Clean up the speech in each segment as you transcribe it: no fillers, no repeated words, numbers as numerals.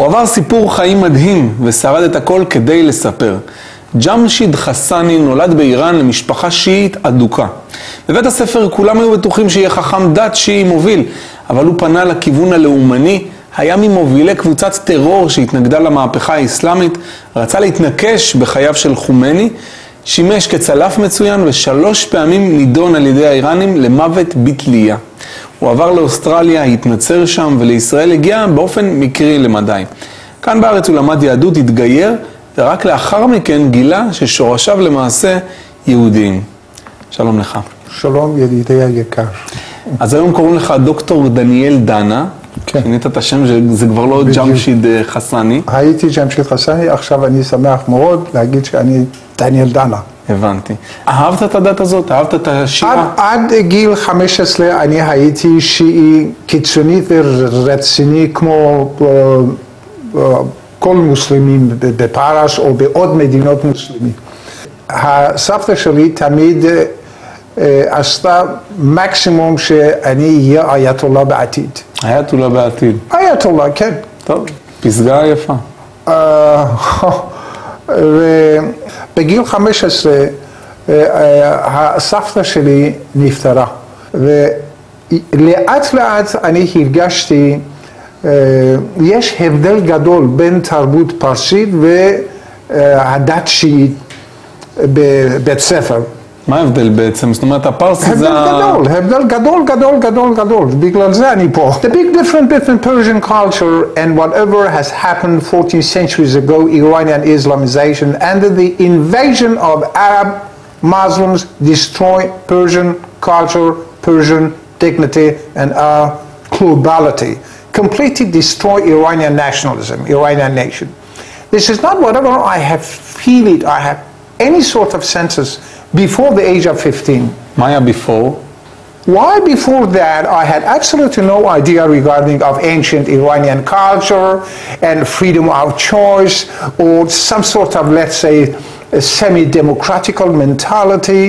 הוא עבר סיפור חיים מדהים ושרד את הכל כדי לספר. ג'משיד חסני נולד באיראן למשפחה שיעית אדוקה. בבית הספר כולם היו בטוחים שיהיה חכם דת שיעי מוביל, אבל הוא פנה לכיוון הלאומני, היה ממובילי קבוצת טרור שהתנגדה למהפכה האסלאמית, רצה להתנקש בחייו של חומני, שימש כצלף מצוין ו3 פעמים נידון על ידי האיראנים למוות בתלייה. הוא עבר לאוסטרליה, התנצר שם ולישראל הגיע באופן מקרי למדי. כאן בארץ הוא למד יהדות, התגייר, ורק לאחר מכן גילה ששורשיו למעשה יהודיים. שלום לך. שלום ידידי היקר. אז היום קוראים לך דוקטור דניאל דנה. כן. שינית את השם, זה כבר לא ג'משיד חסני. הייתי ג'משיד חסני, עכשיו אני שמח מאוד להגיד שאני דניאל דנה. הבנתי. אהבת את הדת הזאת? אהבת את השיעה? עד גיל 15 אני הייתי שיעי קיצונית ורציני כמו כל מוסלמים בפרס או בעוד מדינות מוסלמיים. הסבתא שלי תמיד עשתה מקסימום שאני אהיה אייתולה בעתיד. אייתולה בעתיד. אייתולה, כן. טוב, פסגה יפה. ובגיל 15 הסבתא שלי נפטרה. ולאט לאט אני הרגשתי, יש הבדל גדול בין תרבות פרסית והדת שיעית בבית ספר. מה ההבדל בעצם? זאת אומרת, הפרסי זה... הבדל גדול. בגלל זה אני פה. The big difference between Persian culture and whatever has happened 14 centuries ago, Iranian Islamization, and the invasion of Arab Muslims destroy Persian culture, Persian dignity, and our globality. Completely destroy Iranian nationalism, Iranian nation. This is not whatever I have feel it, I have any sort of senses before the age of 15. Maya before? Why before that I had absolutely no idea regarding of ancient Iranian culture and freedom of choice or some sort of, let's say, a semi-democratical mentality.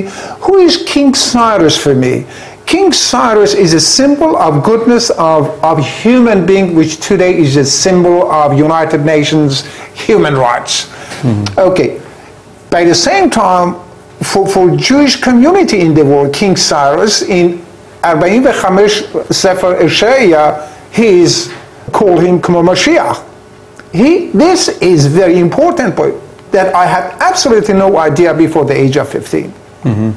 Who is King Cyrus for me? King Cyrus is a symbol of goodness of human being, which today is a symbol of United Nations human rights. Mm-hmm. Okay. By the same time, for Jewish community in the world, King Cyrus in 45 Sefer Ishaya, he is called him Kmo Mashiach. This is very important point that I had absolutely no idea before the age of 15. Mm-hmm.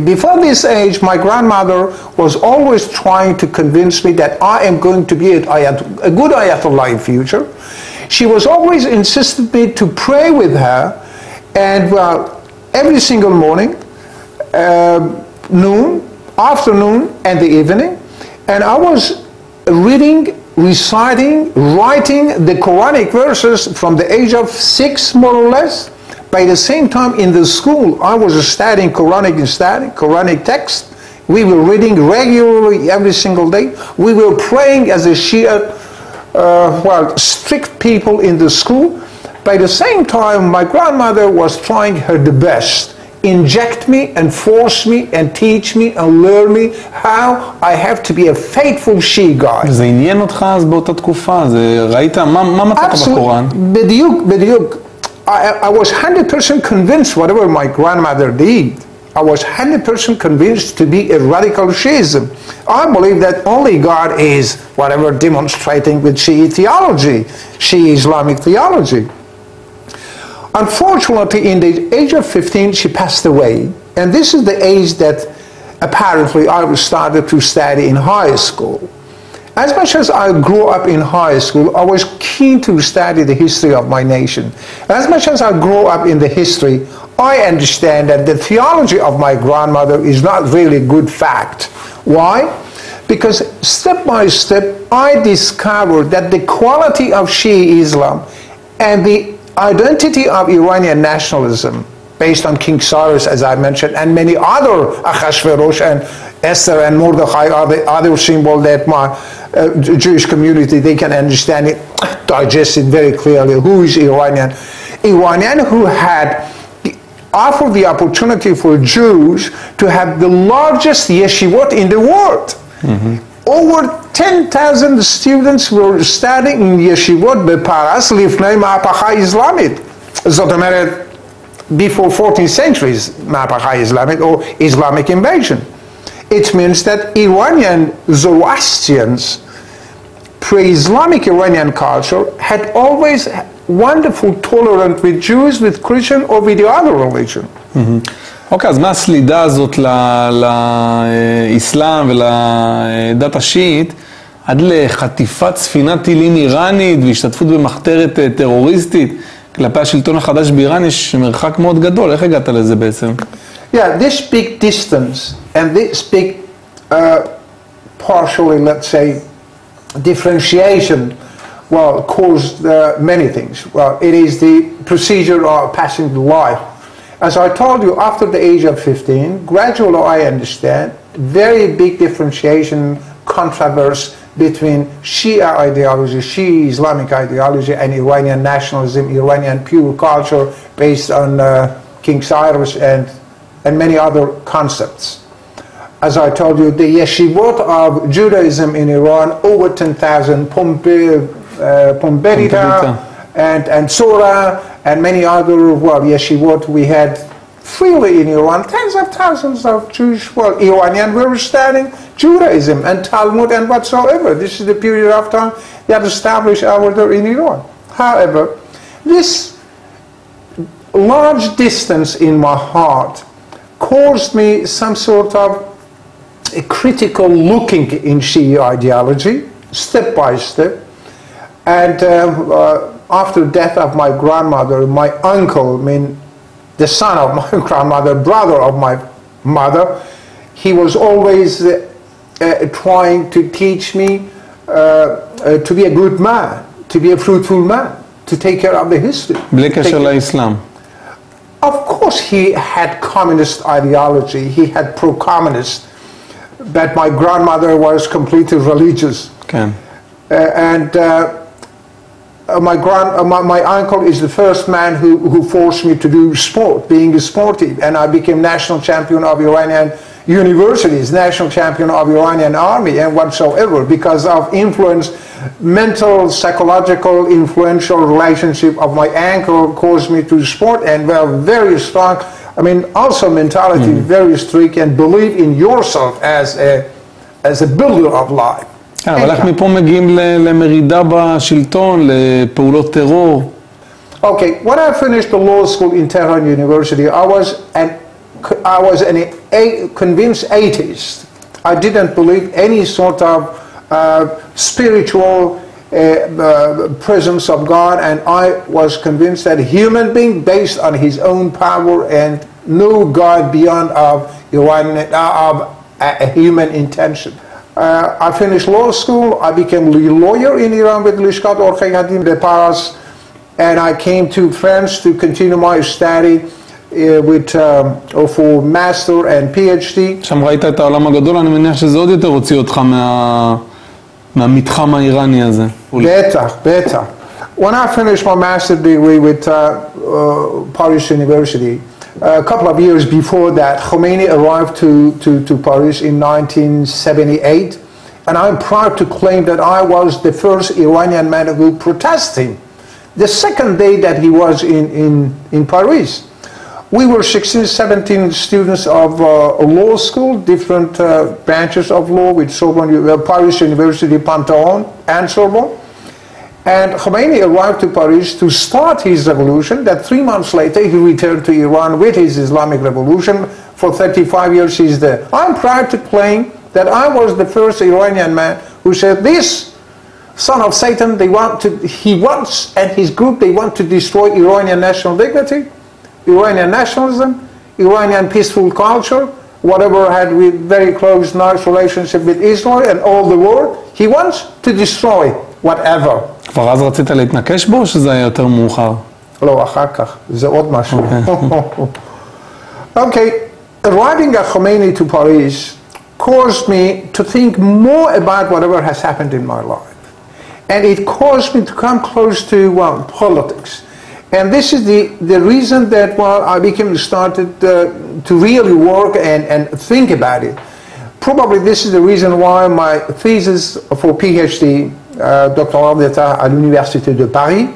Before this age, my grandmother was always trying to convince me that I am going to be a good Ayatollah in future. She was always insisted me to pray with her, and well, every single morning, noon, afternoon, and the evening, and I was reading, reciting, writing the Quranic verses from the age of 6, more or less. By the same time, in the school, I was studying Quranic text. We were reading regularly every single day. We were praying as a Shia, strict people in the school. By the same time, my grandmother was trying her the best, inject me and force me and teach me and learn me how I have to be a faithful Shia guy. זה עניין אותך אז באותה תקופה? ראית מה מצאת בקוראן? בדיוק. I was 100% convinced whatever my grandmother did. I was 100% convinced to be a radical Shiism. I believe that only God is whatever demonstrating with Shia theology, Shia Islamic theology. Unfortunately, in the age of 15, she passed away. And this is the age that apparently I started to study in high school. As much as I grew up in high school, I was keen to study the history of my nation. As much as I grew up in the history, I understand that the theology of my grandmother is not really good fact. Why? Because step by step, I discovered that the quality of Shia Islam and the identity of Iranian nationalism, based on King Cyrus, as I mentioned, and many other Achashverosh and Esther and Mordechai are the other symbol that my Jewish community, they can understand it, digest it very clearly. Who is Iranian? Iranian who had offered the opportunity for Jews to have the largest yeshivot in the world. Mm-hmm. over 10,000 students were studying in yeshivot בפרס לפני מהפכה אסלאמית. זאת אומרת, before 14th century מהפכה אסלאמית or Islamic invasion. It means that Iranian Zoroastrians, pre-Islamic Iranian culture, had always wonderful tolerant with Jews, with Christian or with the other religion. אוקיי, אז מהסלידה הזאת לאסלאם ולדת השיעית, עד לחטיפת ספינת טילים איראנית והשתתפות במחתרת טרוריסטית כלפי השלטון החדש באיראן, יש מרחק מאוד גדול. איך הגעת לזה בעצם? Yeah, this big distance and this big partially, let's say, differentiation, well, caused many things. Well, it is the procedure of passing through life. As I told you, after the age of 15, gradually I understand very big differentiation, controversy between Shia ideology, Shia Islamic ideology, and Iranian nationalism, Iranian pure culture based on King Cyrus and many other concepts. As I told you, the yeshivot of Judaism in Iran, over 10,000, Pomberita and Sora, and many other, well, yeshivot we had freely in Iran. Tens of thousands of Jewish, well, Iranian were studying Judaism and Talmud and whatsoever. This is the period of time that established order in Iran. However, this large distance in my heart caused me some sort of a critical looking in Shia ideology, step by step. And after the death of my grandmother, my uncle, I mean the son of my grandmother, brother of my mother, he was always trying to teach me to be a good man, to be a fruitful man, to take care of the history. בלי קשר לאסלאם. Of course he had communist ideology, he had pro-communist, but my grandmother was completely religious. כן. My uncle is the first man who forced me to do sport, being sportive, and I became national champion of Iranian universities, national champion of Iranian army and whatsoever, because of influence, mental, psychological, influential relationship of my uncle caused me to sport, and well, very strong, I mean, also mentality, very strict, and believe in yourself as a builder of life. כן, אבל איך מפה מגיעים למרידה בשלטון, לפעולות טרור? Okay, when I finished the law school in Tehran University, I was a convinced atheist. I didn't believe any sort of spiritual presence of God, and I was convinced that a human being based on his own power and no God beyond of a human intention. I finished law school. I became a lawyer in Iran with Lishkat Orchei Hadim de Paras, and I came to France to continue my study for master and PhD. שם ראית את העולם הגדול, אני מניח שזה עוד יותר הוציא אותך מהמתחם האיראני הזה. בטח, בטח. When I finished my master degree with Paris University, a couple of years before that, Khomeini arrived to Paris in 1978, and I'm proud to claim that I was the first Iranian man who protested him. The second day that he was in Paris, we were 16, 17 students of law school, different branches of law with Sorbonne, Paris University, Panthéon, and Sorbonne. And Khomeini arrived to Paris to start his revolution, that 3 months later he returned to Iran with his Islamic revolution. For 35 years he's there. I'm proud to claim that I was the first Iranian man who said, this son of Satan, he wants, and his group, they want to destroy Iranian national dignity, Iranian nationalism, Iranian peaceful culture, whatever had with very close, nice relationship with Israel and all the world. He wants to destroy whatever. כבר אז רצית להתנקש בו, או שזה היה יותר מאוחר? לא, אחר כך. זה עוד משהו. Okay, arriving at Khomeini to Paris caused me to think more about whatever has happened in my life. And it caused me to come close to, well, politics. And this is the reason that, well, I started to really work and think about it. Probably this is the reason why my thesis for PhD, doctorat d'état à l'Université de Paris,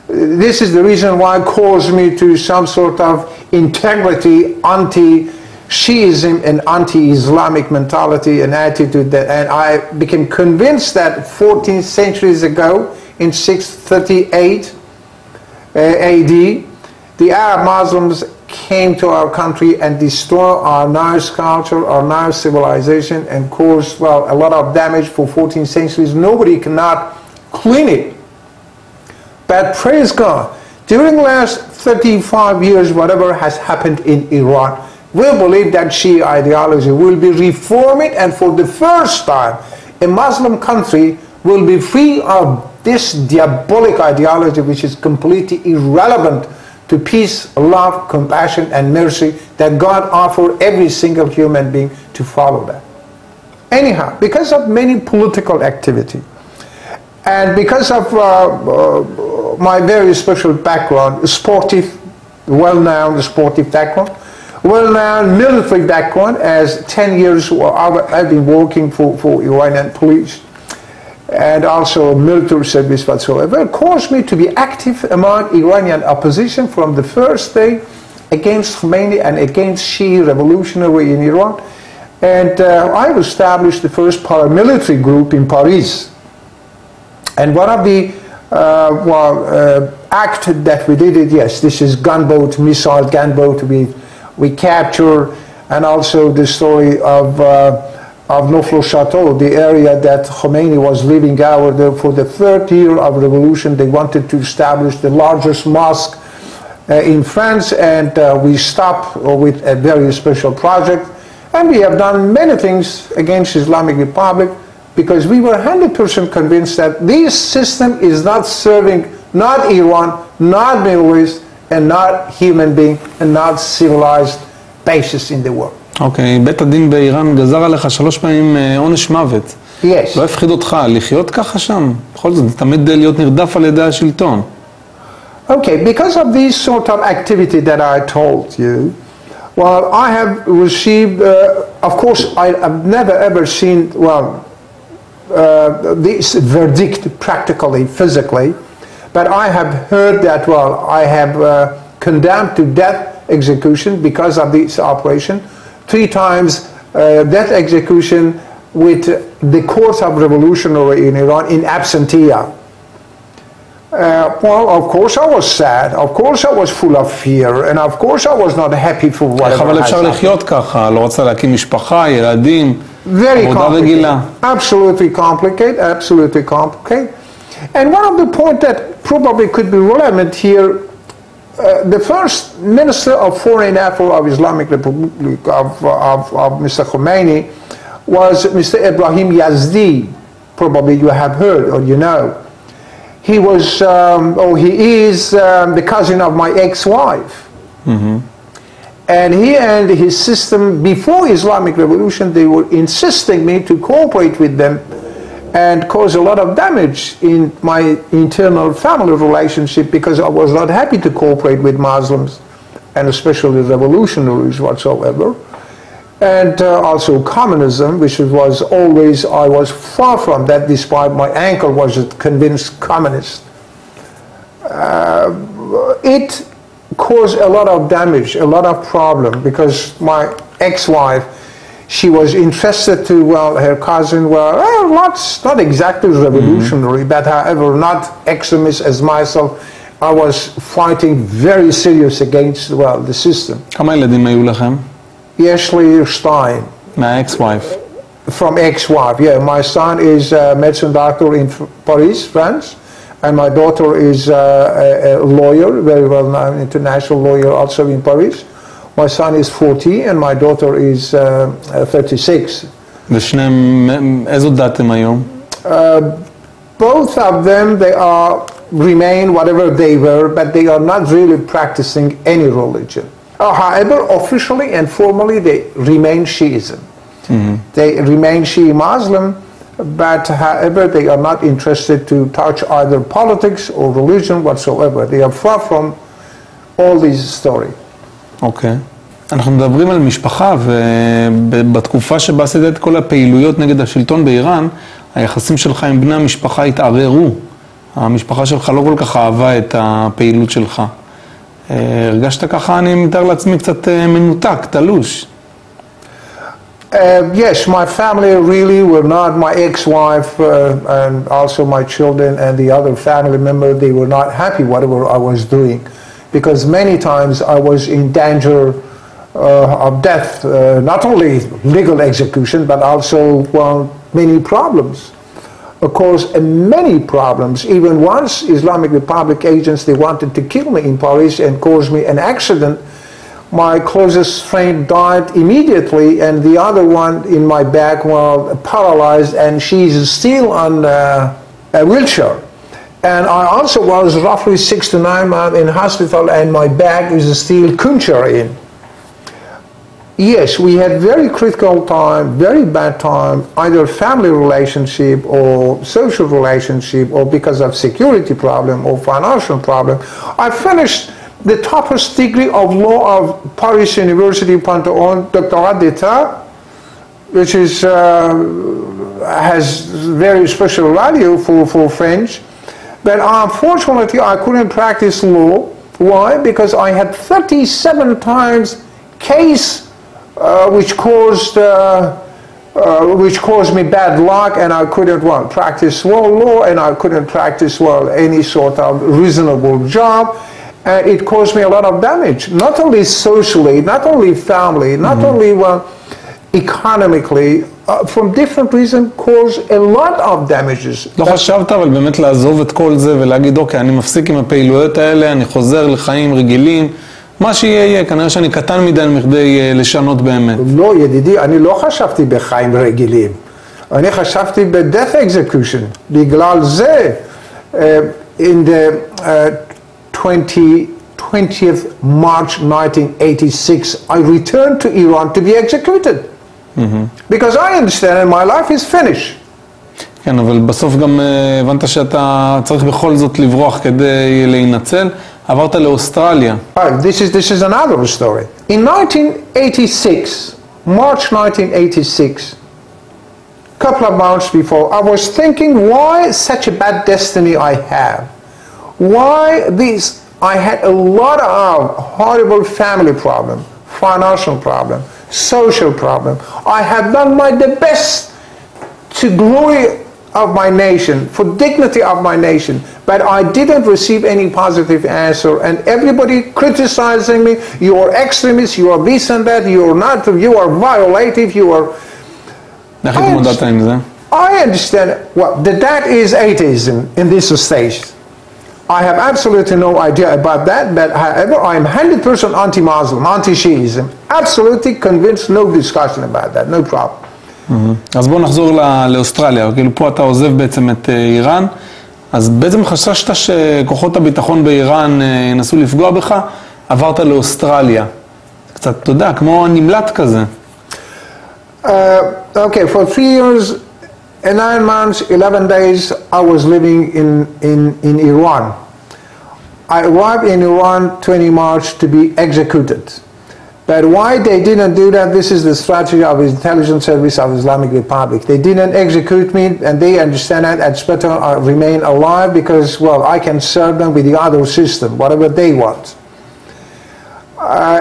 this is the reason why it caused me to some sort of integrity, anti-Shiism and anti-Islamic mentality and attitude, and I became convinced that 14 centuries ago, in 638 AD, the Arab Muslims came to our country and destroyed our nice culture, our nice civilization, and caused, well, a lot of damage for 14 centuries. Nobody cannot clean it. But praise God, during the last 35 years, whatever has happened in Iran, we believe that Shia ideology will be reformed, and for the first time, a Muslim country will be free of this diabolic ideology, which is completely irrelevant to peace, love, compassion, and mercy that God offers every single human being to follow that. Anyhow, because of many political activity, and because of my very special background, sportive, well-known sportive background, well-known military background, as 10 years I've been working for Iranian police, and also military service whatsoever, caused me to be active among Iranian opposition from the first day against Khomeini and against Shia revolutionary in Iran. And I established the first paramilitary group in Paris. And one of the act that we did, yes, this is gunboat, missile gunboat we captured, and also the story of Noflo Chateau, the area that Khomeini was living out there for the third year of revolution. They wanted to establish the largest mosque in France, and we stopped with a very special project. And we have done many things against Islamic Republic because we were 100% convinced that this system is not serving not Iran, not Middle East, and not human being, and not civilized basis in the world. אוקיי, בית הדין באיראן גזר עליך 3 פעמים עונש מוות. Yes. לא הפחיד אותך לחיות ככה שם? בכל זאת, תמיד להיות נרדף על ידי השלטון. Okay, because of this sort of activity that I told you, well, I have received, of course, I've never ever seen, well, this verdict practically, physically, but I have heard that, well, I have condemned to death execution because of this operation. 3 times death execution with the court of revolutionary in Iran in absentia. Well, of course I was sad, of course I was full of fear, and of course I was not happy for whatever אבל has אפשר happened. לחיות ככה, לא רוצה להקים משפחה, ילדים, עבודה רגילה. Absolutely complicated, absolutely complicated. And one of the points that probably could be relevant here, the first Minister of Foreign Affairs of Islamic Republic of Mr. Khomeini was Mr. Ibrahim Yazdi. Probably you have heard or you know. He was, or he is the cousin of my ex-wife. Mm-hmm. And he and his system, before Islamic Revolution, they were insisting me to cooperate with them and cause a lot of damage in my internal family relationship because I was not happy to cooperate with Muslims and especially revolutionaries whatsoever. And also communism, which was always, I was far from that despite my uncle was a convinced communist. It caused a lot of damage, a lot of problem because my ex-wife, she was interested to, well, her cousin, well, not exactly revolutionary, but however, not extremist as myself. I was fighting very serious against, well, the system. כמה ילדים היו לכם? יש לי 2. מה-ex-wife? From ex-wife, yeah. My son is a medicine doctor in Paris, France, and my daughter is a lawyer, very well-known international lawyer also in Paris. My son is 40 and my daughter is 36. ושניהם, איזו דת הם היום? Both of them, they remain whatever they were, but they are not really practicing any religion. However, officially and formally, they remain Shiism. Mm-hmm. They remain Shia Muslim, but however, they are not interested to touch either politics or religion whatsoever. They are far from all these stories. אוקיי. אנחנו מדברים על משפחה, ובתקופה שבה עשית את כל הפעילויות נגד השלטון באיראן, היחסים שלך עם בני המשפחה התערערו. המשפחה שלך לא כל כך אהבה את הפעילות שלך. הרגשת ככה, אני מתאר לעצמי, קצת מנותק, תלוש. Yes, my family really were not, my ex-wife and also my children and the other family member, they were not happy whatever I was doing. Because many times I was in danger of death, not only legal execution, but also, well, many problems. Of course, many problems. Even once, Islamic Republic agents, they wanted to kill me in Paris and cause me an accident. My closest friend died immediately, and the other one in my back, well, paralyzed, and she's still on a wheelchair. And I also was roughly 6 to 9 months in hospital, and my back is still punctured in. Yes, we had very critical time, very bad time, either family relationship or social relationship, or because of security problem or financial problem. I finished the topest degree of law of Paris University Panthéon, doctorat d'état, which is, has very special value for French. But unfortunately, I couldn't practice law. Why? Because I had 37 times case which caused me bad luck, and I couldn't practice law, and I couldn't practice any sort of reasonable job. And it caused me a lot of damage, not only socially, not only family, not only economically, from different reasons caused a lot of damages. לא חשבת אבל באמת לעזוב את כל זה ולהגיד, אוקיי, אני מפסיק עם הפעילויות האלה, אני חוזר לחיים רגילים, מה שיהיה, כנראה שאני קטן מדי מכדי לשנות באמת. לא, ידידי, אני לא חשבתי בחיים רגילים. אני חשבתי ב-death execution. בגלל זה, in the 20th March 1986, I returned to Iran to be executed. Because I understand and my life is finished. כן, אבל בסוף גם הבנת שאתה צריך בכל זאת לברוח כדי להינצל. עברת לאוסטרליה. This is another story. In 1986, March 1986, a couple of months before, I was thinking, why such a bad destiny I have? Why this? I had a lot of horrible family problem, financial problem, social problem. I have done the best to glory of my nation, for dignity of my nation, but I didn't receive any positive answer, and everybody criticizing me, you are extremist, you are this and that, you are not, you are violative, you are... I understand that is atheism in this stage. I have absolutely no idea about that, but however, I am 100% anti-Muslim, anti-Shiism, absolutely convinced, no discussion about that, no problem. אז בואו נחזור לאוסטרליה, כאילו פה אתה עוזב בעצם את איראן, אז בעצם חששת שכוחות הביטחון באיראן ינסו לפגוע בך, עברת לאוסטרליה. קצת, אתה יודע, כמו נמלט כזה. Okay, for 3 years, 9 months, 11 days, I was living in Iran. I arrived in Iran 20 March to be executed. But why they didn't do that, this is the strategy of the intelligence service of Islamic Republic. They didn't execute me, and they understand that it's better I remain alive because, well, I can serve them with the other system, whatever they want.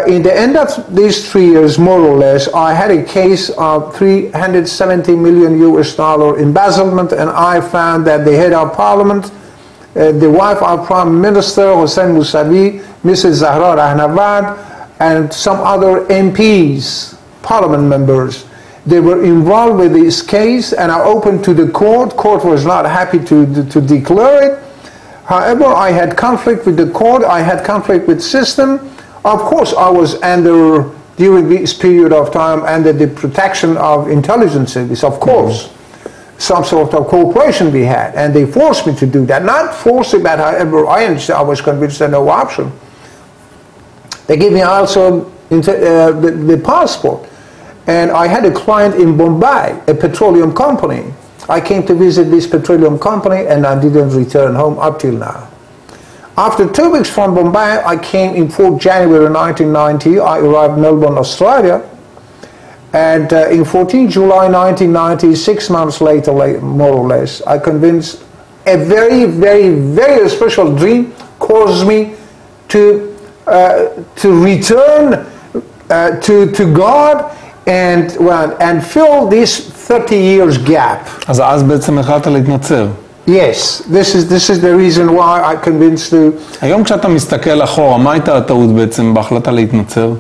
In the end of these 3 years, more or less, I had a case of $370 million embezzlement, and I found that the head of parliament, the wife of Prime Minister Hossein Mousavi, Mrs. Zahra Rahnavad, and some other MPs, parliament members, they were involved with this case, and I opened to the court. Court was not happy to declare it. However, I had conflict with the court, I had conflict with system. Of course, I was during this period of time, under the protection of intelligence service, of course. Some sort of cooperation we had, and they forced me to do that. Not forcing, but however, I understand, I was convinced there no option. They gave me also the passport, and I had a client in Bombay, a petroleum company. I came to visit this petroleum company, and I didn't return home up till now. After 2 weeks from Bombay, I came in 4th January 1990. I arrived in Melbourne, Australia. And in 14 July 1990, 6 months later, more or less, I convinced a very, very, very special dream caused me to return to God and fill this 30 years gap. אז בעצם החלטת להתנצר. Yes, this is the reason why I convinced to... היום כשאתה מסתכל אחורה, מה הייתה הטעות בעצם בהחלטה להתנצר?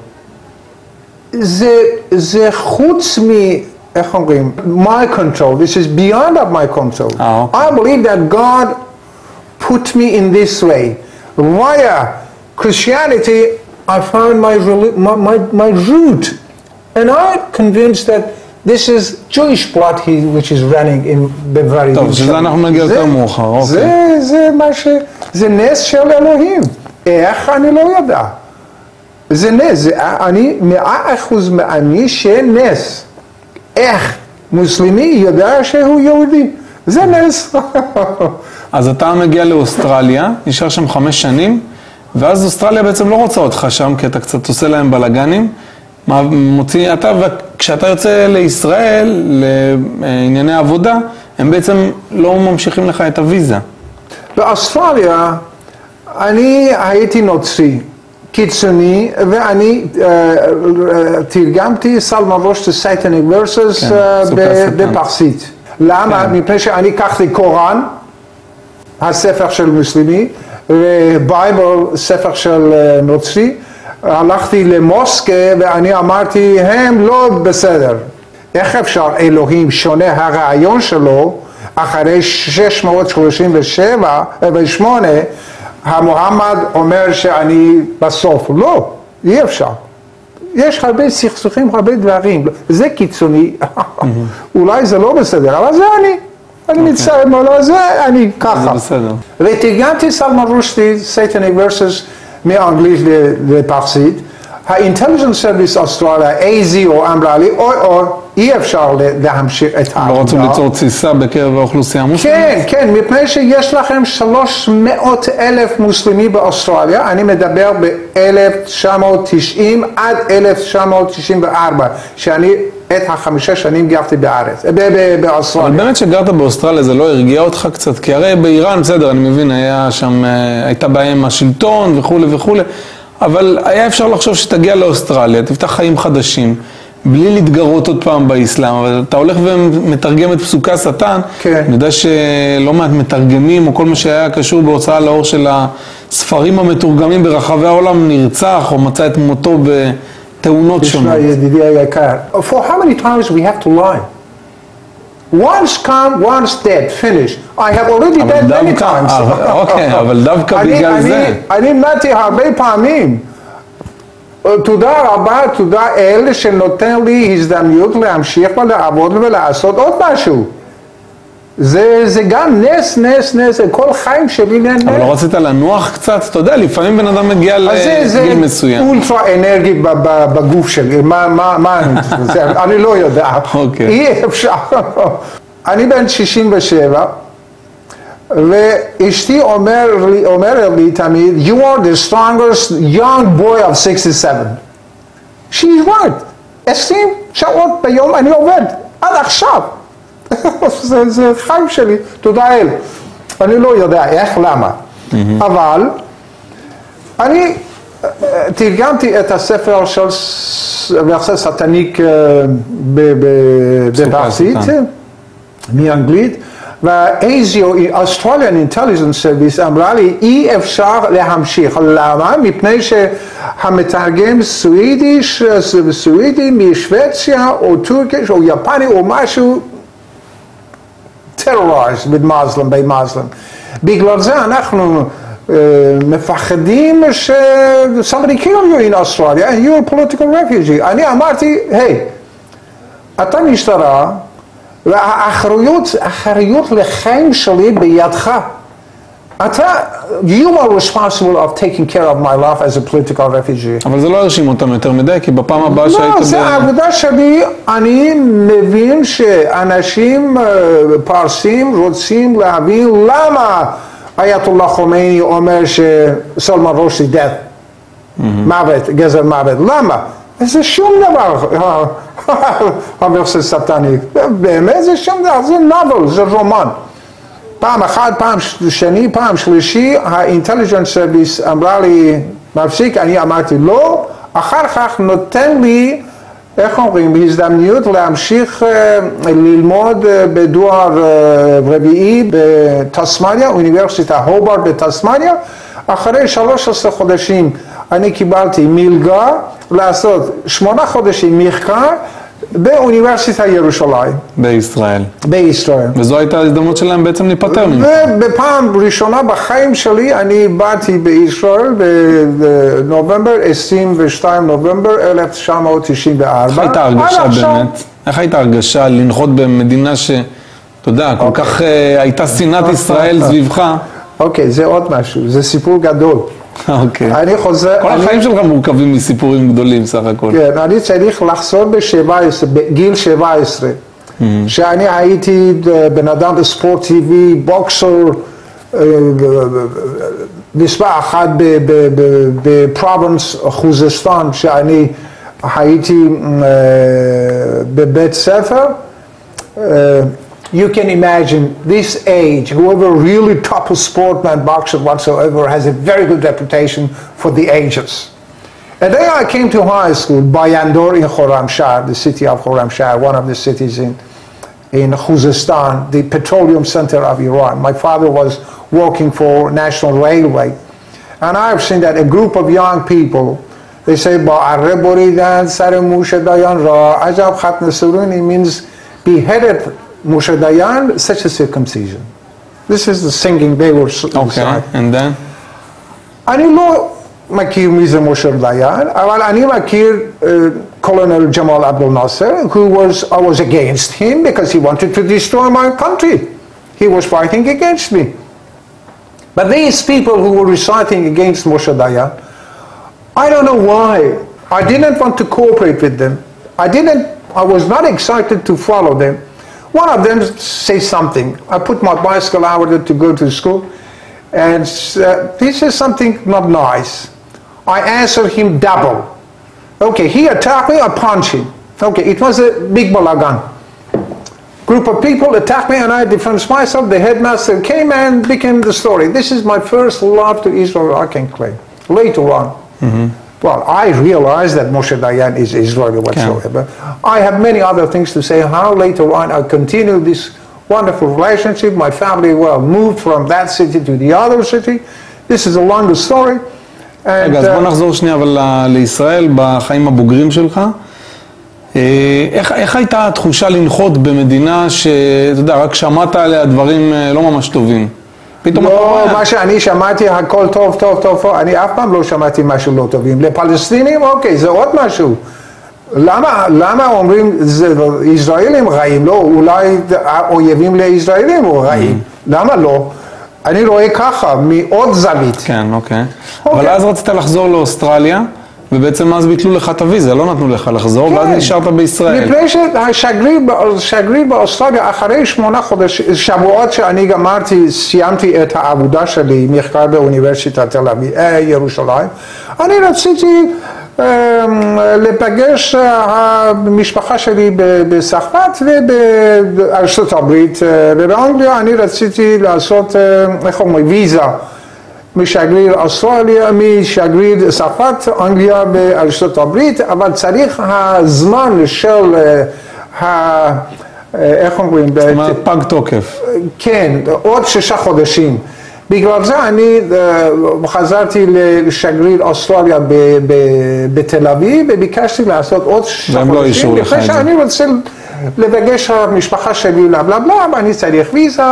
זה חוץ איך אומרים? My control. This is beyond of my control. I believe that God put me in this way. Via Christianity, I found my root. And I'm convinced that this is Jewish blood which is running in Bavaria. טוב, שזה אנחנו נגיע יותר מאוחר, אוקיי. זה נס של אלוהים. איך אני לא יודע. זה נס, אני 100% מאמין שנס. איך מוסלמי יודע שהוא יהודי. זה נס. אז אתה מגיע לאוסטרליה, נשאר שם 5 שנים, ואז אוסטרליה בעצם לא רוצה אותך שם, כי אתה קצת עושה להם בלגנים. כשאתה יוצא לישראל, לענייני עבודה, הם בעצם לא ממשיכים לך את הוויזה. באוסטרליה, אני הייתי נוצרי, קיצוני, ואני תרגמתי סלמן ראש לסייטניק ורסס בפרסית. למה? מפני שאני לקחתי קוראן, הספר של מוסלמי, ובייבל, ספר של נוצרי, הלכתי למוסקה ואני אמרתי, הם לא בסדר. איך אפשר אלוהים שונה הרעיון שלו, אחרי 637 ו-8, המוחמד אומר שאני בסוף. לא, אי אפשר. יש הרבה סכסוכים, הרבה דברים. זה קיצוני, אולי זה לא בסדר, אבל זה אני. אני מצטער, לא, זה אני ככה. זה בסדר. ותרגמתי סלמן רושדי, סייטניק ורסס, מאנגלית לפרסית. האינטליג'נס סרוויס אוסטרליה, AZO, אמרה לי, אי אפשר להמשיך את העבודה. לא רצו ליצור תסיסה בקרב האוכלוסייה המוסלמית? כן, מפני שיש לכם 300,000 מוסלמים באוסטרליה, אני מדבר ב-1990 עד 1994, שאני את 5 שנים גרתי בארץ, באוסטרליה. אבל באמת שגרת באוסטרליה זה לא הרגיע אותך קצת? כי הרי באיראן, בסדר, אני מבין, הייתה בעיה עם השלטון וכו' וכו', אבל היה אפשר לחשוב שתגיע לאוסטרליה, תפתח חיים חדשים, בלי להתגרות עוד פעם באסלאם, אבל אתה הולך ומתרגם את פסוקי השטן, כן. אני יודע שלא מעט מתרגמים, או כל מה שהיה קשור בהוצאה לאור של הספרים המתורגמים ברחבי העולם, נרצח או מצא את מותו בתאונות שונות. ידידי היקר, for how many times we have to lie? Once come, once dead, finish. I have already dead many times. אוקיי, אבל דווקא בגלל זה. אני מתי הרבה פעמים. תודה רבה, תודה אל שנותן לי הזדמנות להמשיך ולעבוד ולעשות עוד משהו. זה גם נס, כל חיים שלי נס. אבל לא רצית לנוח קצת? אתה יודע, לפעמים בן אדם מגיע לגיל מסוים. זה אולטרה אנרגי בגוף שלי, אני לא יודע. אי אפשר. אני בן 67, ואשתי אומרת לי תמיד, you are the strongest young boy of 67. She's right. 20 שעות ביום אני עובד, עד עכשיו. זה חיים שלי, תודה אל. אני לא יודע איך, למה. אבל אני תרגמתי את הספר של סטניק בפרסית, מאנגלית, וה-ASIO, Australian Intelligence Service, אמרה לי, אי אפשר להמשיך. למה? מפני שהמתרגם סווידי משווציה, או טורקיש, או יפני, או משהו, terrorized with Muslim, by Muslim. בגלל זה אנחנו מפחדים somebody kill you in Australia and you're a political refugee. אני אמרתי, היי, אתה משטרה, והאחריות לחיים שלי בידך. You are responsible of taking care of my life as a political refugee. אבל זה לא הרשים אותם יותר מדי, כי בפעם הבאה שהיית... לא, זה העבודה שלי, אני מבין שאנשים פרסים רוצים להבין למה אייתולlah חומייני אומר שסולמן רושדי death, מוות, גזר מוות. למה? זה שום דבר, המרסס סטני. באמת זה שום דבר, זה נובל, זה רומן. פעם אחת, פעם שני, פעם שלישי, האינטליג'נס סרוויס אמרה לי, מפסיק, אני אמרתי לא, אחר כך נותן לי, איך אומרים, בהזדמנות להמשיך ללמוד בדואר רביעי בתסמניה, אוניברסיטה הובארד בתסמניה. אחרי 13 חודשים אני קיבלתי מלגה לעשות 8 חודשים מחקר באוניברסיטה ירושלים. בישראל. בישראל. וזו הייתה ההזדמנות שלהם בעצם להיפטר ממך. ובפעם ראשונה בחיים שלי אני באתי בישראל בנובמבר, 22 נובמבר 1994. איך הייתה הרגשה באמת? איך הייתה הרגשה לנחות במדינה שאתה יודע, כל כך הייתה שנאת ישראל סביבך? אוקיי, זה עוד משהו, זה סיפור גדול. אוקיי. אני חוזר... כל החיים שלך מורכבים מסיפורים גדולים סך הכל. כן, אני צריך לחזור בגיל 17, שאני הייתי בן אדם בספורטיבי, בוקסר, מספר אחת בפרובינס חוזסטן, שאני הייתי בבית ספר. You can imagine this age, whoever really top sportman, boxer whatsoever, has a very good reputation for the ages. And then I came to high school, Bayandor in Khorramshahr, the city of Khorramshahr, one of the cities in Khuzestan, the petroleum center of Iran. My father was working for National Railway. And I've seen that a group of young people, they say, Ba'arre boridan sar Moshe Dayan ra, ajab khatn suruni, means beheaded Moshe Dayan, such a circumcision. This is the singing they were Okay, and then? אני לא מכיר מי זה משה דיין, אבל אני מכיר Colonel Jamal Abdel Nasser, who I was against him because he wanted to destroy my country. He was fighting against me. But these people who were reciting against Moshe Dayan, I don't know why. I didn't want to cooperate with them. I was not excited to follow them. One of them says something. I put my bicycle out to go to school, and he says something not nice. I answered him double. Okay, he attacked me, I punched him. Okay, it was a big balagan. Group of people attacked me and I defended myself. The headmaster came and became the story. This is my first love to Israel I can claim. Later on, well, I realized that Moshe Dayan is Israeli whatsoever. I have many other things to say. How later on I continued this wonderful relationship. My family, moved from that city to the other city. This is a longer story. רגע, אז בוא נחזור שנייה אבל לישראל בחיים הבוגרים שלך. איך הייתה התחושה לנחות במדינה שאתה יודע, רק שמעת עליה דברים לא ממש טובים? לא, מה שאני שמעתי הכל טוב, טוב, טוב, אני אף פעם לא שמעתי משהו לא טובים. לפלסטינים, אוקיי, זה עוד משהו. למה אומרים, ישראלים רעים? לא, אולי האויבים לישראלים או רעים. למה לא? אני רואה ככה, מעוד זווית. כן, אוקיי. אבל אז רצית לחזור לאוסטרליה, ובעצם אז ביטלו לך את הוויזה, לא נתנו לך לחזור, ואז נשארת בישראל. מפני שהשגריר באוסטרליה, אחרי 8 שבועות שאני גמרתי, סיימתי את העבודה שלי, מחקר באוניברסיטת תל אביב, ירושלים, אני רציתי לפגש המשפחה שלי בצרפת ובארצות הברית ובאנגליה. אני רציתי לעשות, איך אומרים, ויזה משגריר אוסטרליה, משגריר צרפת, אנגליה בארצות הברית, אבל צריך הזמן של איך אומרים? זאת אומרת, פג תוקף. כן, עוד 6 חודשים. בגלל זה אני חזרתי לשגריר אוסטרליה בתל אביב וביקשתי לעשות עוד 6 חודשים. לפני שאני רוצה לבקש המשפחה שלי לבלבלה, ואני צריך ויזה.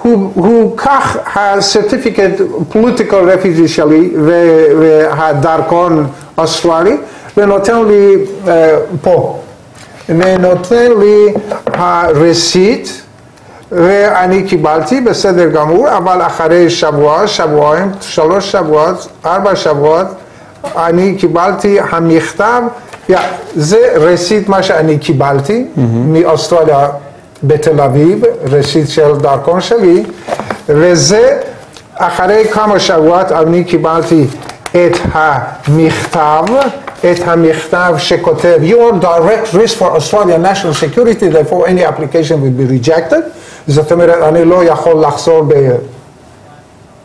הוא כך הסרטיפיקט פוליטיקל רפיג'י שלי והדרכון אוסטרלי ונותן לי פה, ונותן לי הרסיט ואני קיבלתי בסדר גמור, אבל אחרי שבוע, שבועיים, 3 שבועות, 4 שבועות, אני קיבלתי המכתב, זה רסיט מה שאני קיבלתי מאוסטרליה בתל אביב, רסיט של דרכון שלי, וזה אחרי כמה שבועות אני קיבלתי את המכתב שכותב Your direct risk for Australian national security, therefore any application will be rejected. זאת אומרת, אני לא יכול לחזור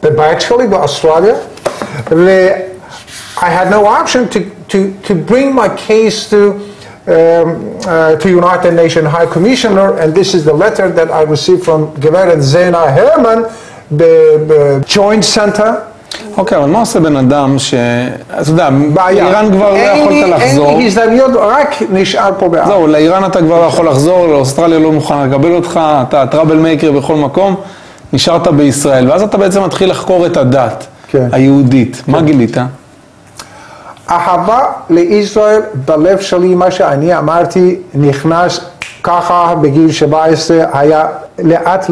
בבית שלי באוסטרליה. I had no option to bring my case to United Nations High Commissioner, and this is the letter that I received from גברת זנה הרמן ב-Joint Center. אוקיי, אבל מה עושה בן אדם אתה יודע, באיראן כבר לא יכולת לחזור. אין לי הזדמנויות, רק נשאר פה בארץ. זהו, לאיראן אתה כבר לא יכול לחזור, לאוסטרליה לא מוכן לקבל אותך, אתה טראבל מייקר בכל מקום, נשארת בישראל, ואז אתה בעצם מתחיל לחקור את הדת היהודית. מה גילית? אהבה לישראל בלב שלי, מה שאני אמרתי, נכנס ככה בגיל 17, היה לאט.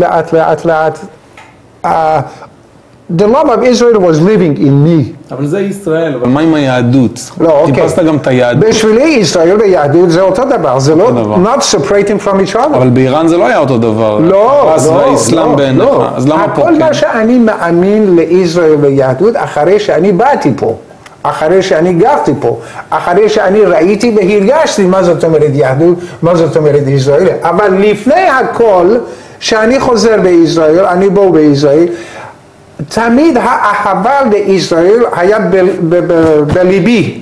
The love of Israel was living in me. אבל זה ישראל, אבל מה עם היהדות? לא, אוקיי. חיפשת גם את היהדות. בשבילי ישראל ויהדות זה אותו דבר, זה לא, not separating from each other. אבל באיראן זה לא היה אותו דבר. לא. והאסלאם בעיניך, אז למה פה כן? כל מה שאני מאמין לישראל ויהדות, אחרי שאני באתי פה, אחרי שאני גרתי פה, אחרי שאני ראיתי והרגשתי מה זאת אומרת יהדות, מה זאת אומרת ישראל. אבל לפני הכל, שאני חוזר בישראל, אני בוא בישראל, תמיד האהבה לישראל היה בליבי.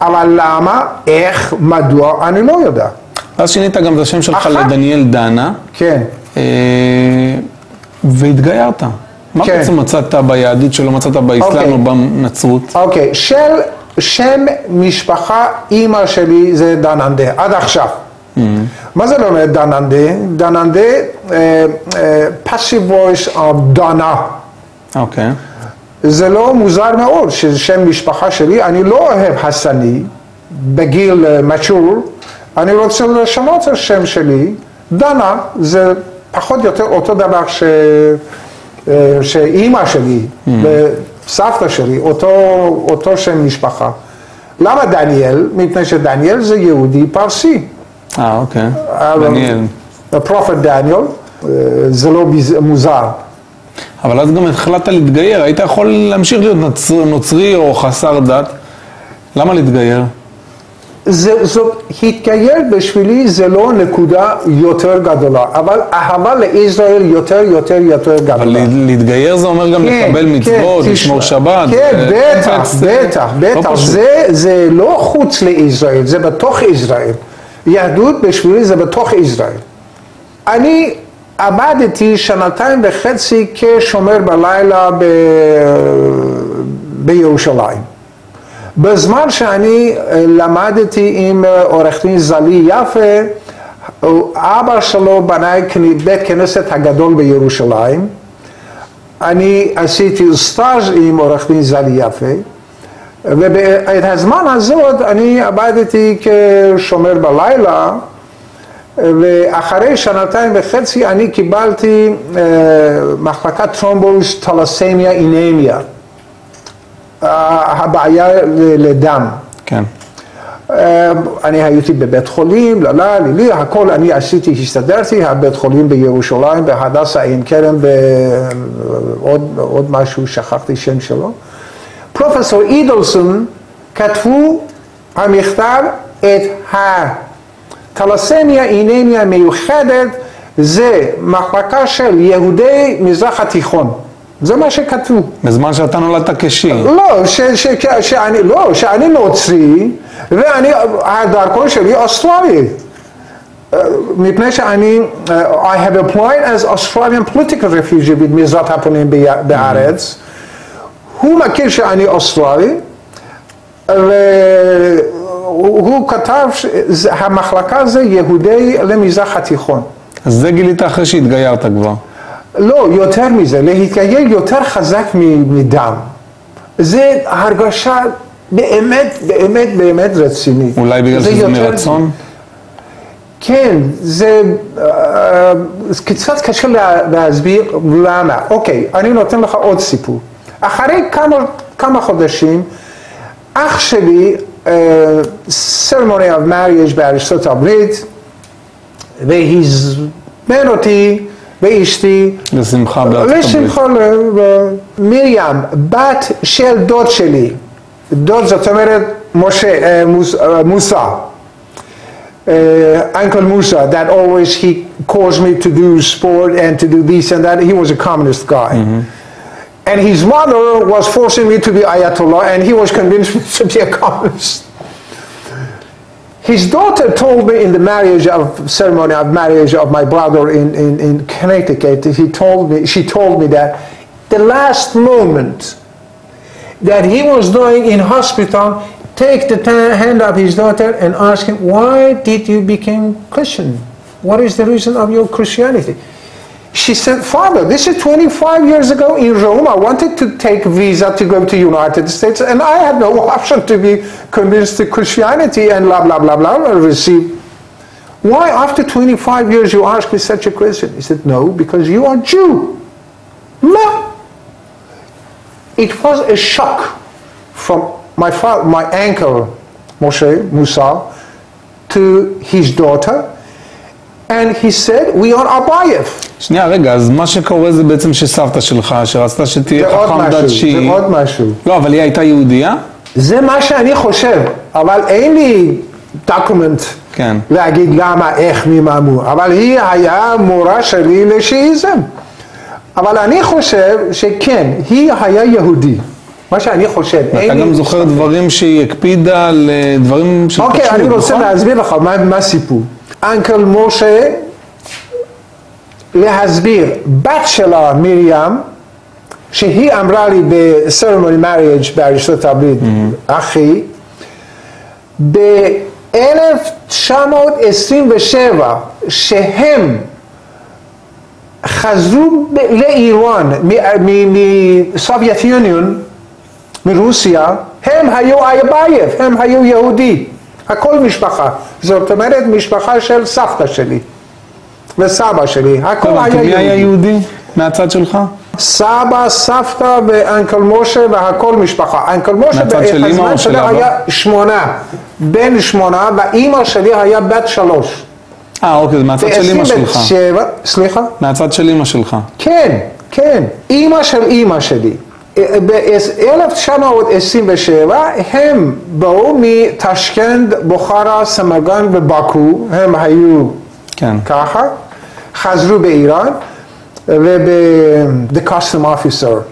אבל למה, איך, מדוע, אני לא יודע. אז שינית גם את השם שלך לדניאל דנה. כן. והתגיירת. מה בעצם מצאת ביהדות שלא מצאת באסלאם או בנצרות? אוקיי, שם משפחה אימא שלי זה דננדה, עד עכשיו. מה זה לא אומר דננדה? דננדה, passive voice of דנה. אוקיי. זה לא מוזר מאוד ששם משפחה שלי, אני לא אוהב חסני, בגיל mature, אני רוצה לשנות את השם שלי, דנה זה פחות או יותר אותו דבר שאימא שלי וסבתא שלי, אותו שם משפחה. למה דניאל? מפני שדניאל זה יהודי פרסי. אוקיי, דניאל. הפרופט דניאל, זה לא מוזר. אבל אז גם החלטת להתגייר, היית יכול להמשיך להיות נוצרי או חסר דת. למה להתגייר? התגייר בשבילי זה לא נקודה יותר גדולה, אבל אהבה לישראל יותר גדולה. אבל להתגייר זה אומר גם לקבל מצוות, לשמור שבת. כן, בטח. זה לא חוץ לישראל, זה בתוך ישראל. יהדות בשבילי זה בתוך ישראל. אני עבדתי 2.5 כשומר בלילה בירושלים. בזמן שאני למדתי עם עורך דין זלי יפה, אבא שלו בנה בית כנסת הגדול בירושלים. אני עשיתי סטאז' עם עורך דין זלי יפה, ובעת הזמן הזאת אני עבדתי כשומר בלילה, ואחרי 2.5 אני קיבלתי מחלקת טרומבוס, תלסמיה, אינמיה. הבעיה לדם. כן. אני הייתי בבית חולים, הכל אני עשיתי, הסתדרתי, הבית חולים בירושלים, בהדסה עין כרם, עוד משהו, שכחתי שם שלו. פרופסור אידלסון כתבו המכתב את התלסמיה אינמיה מיוחדת, זה מחלקה של יהודי מזרח התיכון. זה מה שכתבו. בזמן שאתה נולדת כשי. לא, שאני נוצרי, והדרכון שלי אוסטרלי. מפני שאני, I have applied as Australian political refugee במזרח הפונים בארץ. הוא מכיר שאני אוסטרלי, והוא כתב שהמחלקה זה יהודי למזרח התיכון. אז זה גילית אחרי שהתגיירת כבר. לא, יותר מזה, להתגייר יותר חזק מדם. זה הרגשה באמת רצינית. אולי בגלל שזה מרצון? כן, זה קצת קשה להסביר למה. אוקיי, אני נותן לך עוד סיפור. אחרי כמה חודשים, אח שלי, ceremony of marriage בארצות הברית, והזמן אותי ואשתי, לשמחה בארצות הברית. לשמחה, מרים, בת של דוד שלי, דוד זאת אומרת מוסה, Uncle Musa, that always he caused me to do sport and to do this and that. He was a communist guy. And his mother was forcing me to be Ayatollah, and he was convinced me to be a communist. His daughter told me in the ceremony of marriage of my brother in Connecticut, she told me that the last moment that he was dying in hospital, take the hand of his daughter and ask him, why did you become Christian? What is the reason of your Christianity? She said, Father, this is 25 years ago in Rome. I wanted to take visa to go to United States, and I had no option to be convinced to Christianity and blah, blah, blah, blah, and receive. Why after 25 years you ask me such a question? He said, no, because you are Jew. No. It was a shock from my father, my uncle, Musa, to his daughter, and he said, we are Abayev. שנייה, רגע, אז מה שקורה זה בעצם שסבתא שלך, שרצתה שתהיה חכם דת שהיא... זה עוד משהו. לא, אבל היא הייתה יהודייה? זה מה שאני חושב, אבל אין לי דוקומנט להגיד למה, איך, מי, מה, מו. אבל היא היה מורה שלי לשיעיזם. אבל אני חושב שכן, היא היה יהודי. מה שאני חושב. אתה גם זוכר דברים שהיא הקפידה על דברים של אוקיי, אני רוצה להסביר לך מה הסיפור. אנקל משה, להסביר, בת שלה מרים, שהיא אמרה לי ב-ceremony marriage בארצות הברית, אחי, ב-1927, שהם חזרו לאיראן, מסובייט יוניון, מרוסיה, הם היו אבייב, הם היו יהודי, הכל משפחה, זאת אומרת משפחה של סבתא שלי וסבא שלי, הכל היה יהודי. מי היה יהודי מהצד שלך? סבא, סבתא ואנקל משה והכל משפחה. אנקל משה בזמן שלי היה 8, בן 8, ואימא שלי היה בת 3. אוקיי, זה מהצד של אימא שלך. סליחה? מהצד של אימא שלך. כן, כן, אימא של אימא שלי. ב-1927 הם באו מתשכנד, בוכרה, סמרגן ובאקו, הם היו ככה, חזרו באיראן, the custom officer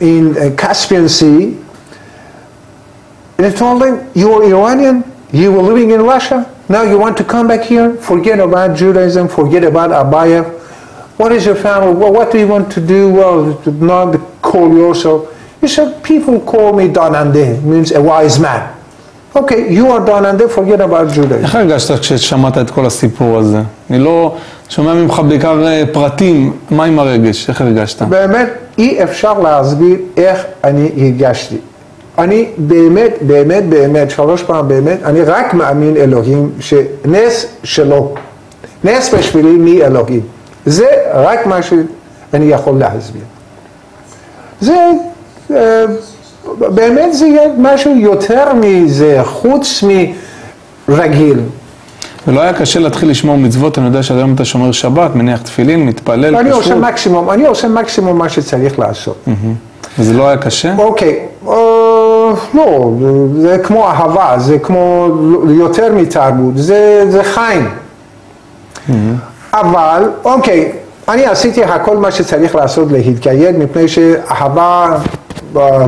in Caspian Sea, and they told him, you are Iranian, you were living in Russia, now you want to come back here, forget about Judaism, forget about Abayev. What is your family? Well, what do you want to do? Well, not call yourself. He said, people call me Donande, means a wise man. Okay, you are Donande, forget about Judaism. איך הרגשת כששמעת את כל הסיפור הזה? אני לא שומע ממך בעיקר פרטים, מה עם הרגש? איך הרגשת? באמת, אי אפשר להסביר איך אני הרגשתי. אני באמת, באמת, באמת, 3 פעם באמת, אני רק מאמין אלוהים שנס שלו. נס בשבילי מאלוהים. זה רק מה שאני יכול להסביר. זה, באמת זה יהיה משהו יותר מזה, חוץ מרגיל. ולא היה קשה להתחיל לשמור מצוות, אני יודע שהיום אתה שומר שבת, מניח תפילין, מתפלל, אני עושה מקסימום מה שצריך לעשות. וזה לא היה קשה? אוקיי, לא, זה כמו אהבה, זה כמו יותר מתרבות, זה חיים. אבל, אוקיי, אני עשיתי הכל מה שצריך לעשות להתקייד, מפני שאהבה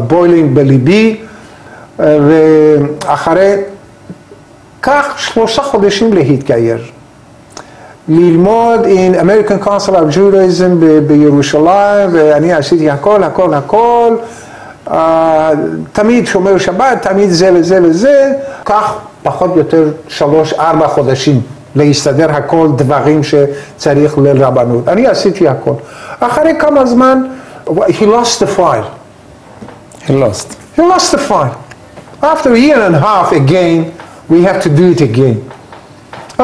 בוילינג בליבי, ואחרי כך 3 חודשים להתגייר. ללמוד in American Council of Judaism בירושלים, ואני עשיתי הכל, הכל, הכל, תמיד שומר שבת, תמיד זה וזה וזה, כך פחות או יותר 3-4 חודשים. להסתדר הכל דברים שצריך לרבנות. אני עשיתי הכל. אחרי כמה זמן, he lost the file. He lost. He lost the file. After a year and a half again, we have to do it again.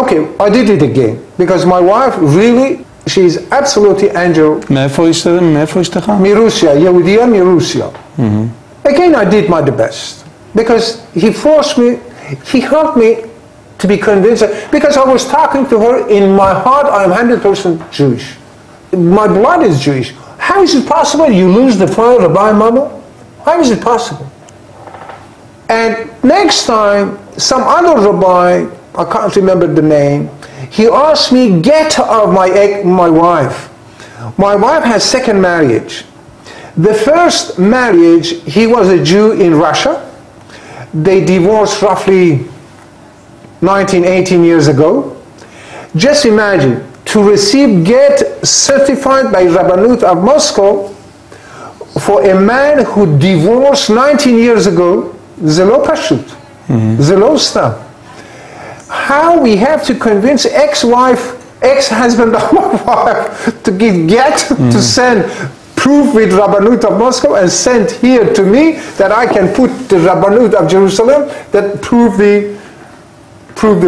Okay, I did it again. Because my wife really, she is absolutely angel. מאיפה אשתך? מרוסיה, יהודיה מרוסיה. Again, I did my best. Because he forced me, he helped me to be convinced, because I was talking to her, in my heart I am 100% Jewish. My blood is Jewish. How is it possible you lose the fire Rabbi Mama? How is it possible? And next time, some other rabbi, I can't remember the name, he asked me, get of my wife. My wife has second marriage. The first marriage, he was a Jew in Russia. They divorced roughly 19, 18 years ago. Just imagine, to receive get certified by Rabbanut of Moscow for a man who divorced 19 years ago, זה לא פשוט, זה לא סתם. How we have to convince ex-husband of my wife to get to send proof with Rabbanut of Moscow and send here to me that I can put the Rabbanut of Jerusalem that prove the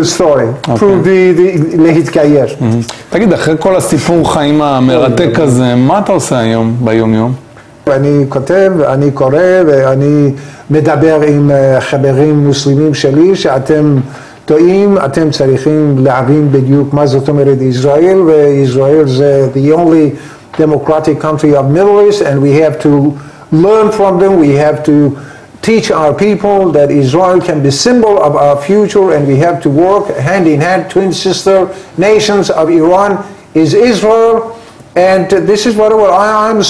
story, prove the להתגייר. תגיד, אחרי כל הסיפור חיים המרתק הזה, מה אתה עושה היום, ביום יום? אני כותב, אני קורא, ואני מדבר עם חברים מוסלמים שלי, שאתם טועים, אתם צריכים להבין בדיוק מה זאת אומרת ישראל, וישראל זה the only democratic country of Middle East, and we have to learn from them, we have to teach our people that Israel can be symbol of our future, and we have to work hand in hand. Twin sister nations of Iran is Israel, and this is what I'm a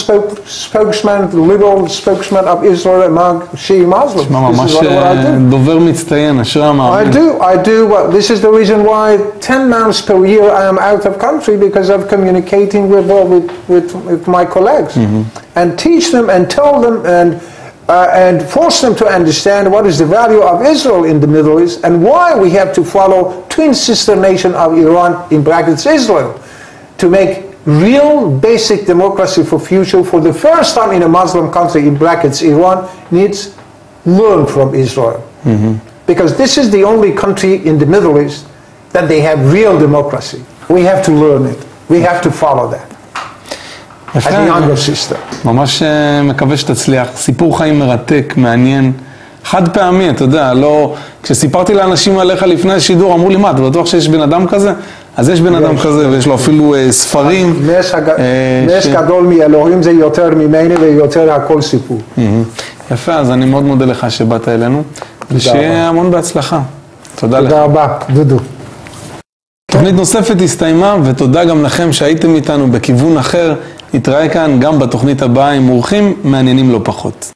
spokesman, the liberal spokesman of Israel among Shia Muslims. This is what I do. דובר מצטיין, אשרי המאמין. I do. Well, this is the reason why 10 months per year I am out of country, because of communicating with my colleagues, and teach them and tell them and force them to understand what is the value of Israel in the Middle East and why we have to follow twin sister nation of Iran, in brackets Israel, to make real basic democracy for future. For the first time in a Muslim country, in brackets Iran, needs learn from Israel. Because this is the only country in the Middle East that they have real democracy. We have to learn it. We have to follow that. As a younger sister. ממש מקווה שתצליח. סיפור חיים מרתק, מעניין. חד פעמי, אתה יודע, לא... כשסיפרתי לאנשים עליך לפני השידור, אמרו לי, מה, אתה בטוח שיש בן אדם כזה? אז יש בן אדם כזה, ויש לו אפילו ספרים. נס גדול מאלוהים זה יותר ממני ויותר הכל סיפור. יפה, אז אני מאוד מודה לך שבאת אלינו, ושיהיה המון בהצלחה. תודה לך. תודה רבה, דודו. תוכנית נוספת הסתיימה, ותודה גם לכם שהייתם איתנו בכיוון אחר. נתראה כאן גם בתוכנית הבאה עם אורחים מעניינים לא פחות.